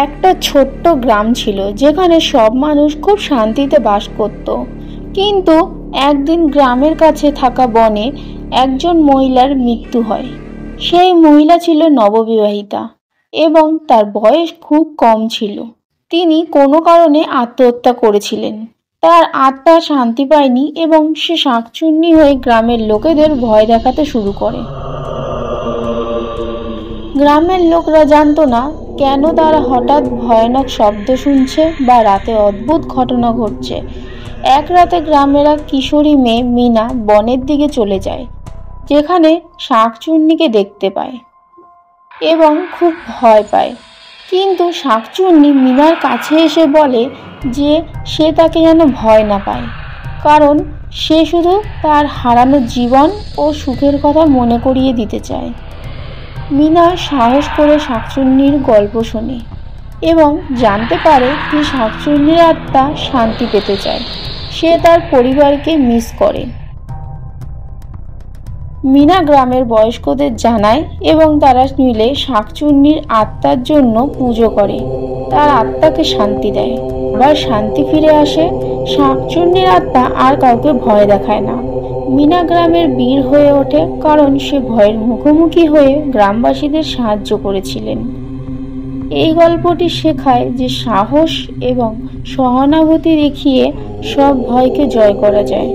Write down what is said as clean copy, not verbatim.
একটা ছোট্ট গ্রাম ছিল যেখানে সব মানুষ খুব শান্তিতে বাস করত। কিন্তু একদিন গ্রামের কাছে থাকা বনে একজন মহিলার মৃত্যু হয়। সেই মহিলা ছিল নববিবাহিতা এবং তার বয়স খুব কম ছিল। তিনি কোনো কারণে আত্মহত্যা করেছিলেন। তার আত্মা শান্তি পায়নি এবং সে শাঁকচুন্নি হয়ে গ্রামের লোকেদের ভয় দেখাতে শুরু করে। গ্রামের লোকরা জানতো না কেন তারা হঠাৎ ভয়ানক শব্দ শুনছে বা রাতে অদ্ভুত ঘটনা ঘটছে। এক রাতে গ্রামের এক কিশোরী মেয়ে মিনা বনের দিকে চলে যায়, যেখানে শাঁকচুন্নিকে দেখতে পায় এবং খুব ভয় পায়। কিন্তু শাঁকচুন্নি মিনার কাছে এসে বলে যে সে তাকে যেন ভয় না পায়, কারণ সে শুধু তার হারানো জীবন ও সুখের কথা মনে করিয়ে দিতে চায়। মিনা সাহস করে শাঁকচুন্নির গল্প শোনে এবং জানতে পারে যে শাঁকচুন্নির আত্মা শান্তি পেতে চায়। সে তার পরিবারকে মিস করে। মিনা গ্রামের বয়স্কদের জানায় এবং তারা মিলে শাঁকচুন্নির আত্মার জন্য পুজো করে। তার আত্মাকে শান্তি দেয়। আবার শান্তি ফিরে আসে। শাঁকচুন্নির আত্মা আর কাউকে ভয় দেখায় না। মিনা গ্রামের বীর হয়ে ওঠে, কারণ সে ভয়ের মুখোমুখি হয়ে গ্রামবাসীদের সাহায্য করেছিলেন। এই গল্পটি শেখায় যে সাহস এবং সহানুভূতি দেখিয়ে সব ভয়কে জয় করা যায়।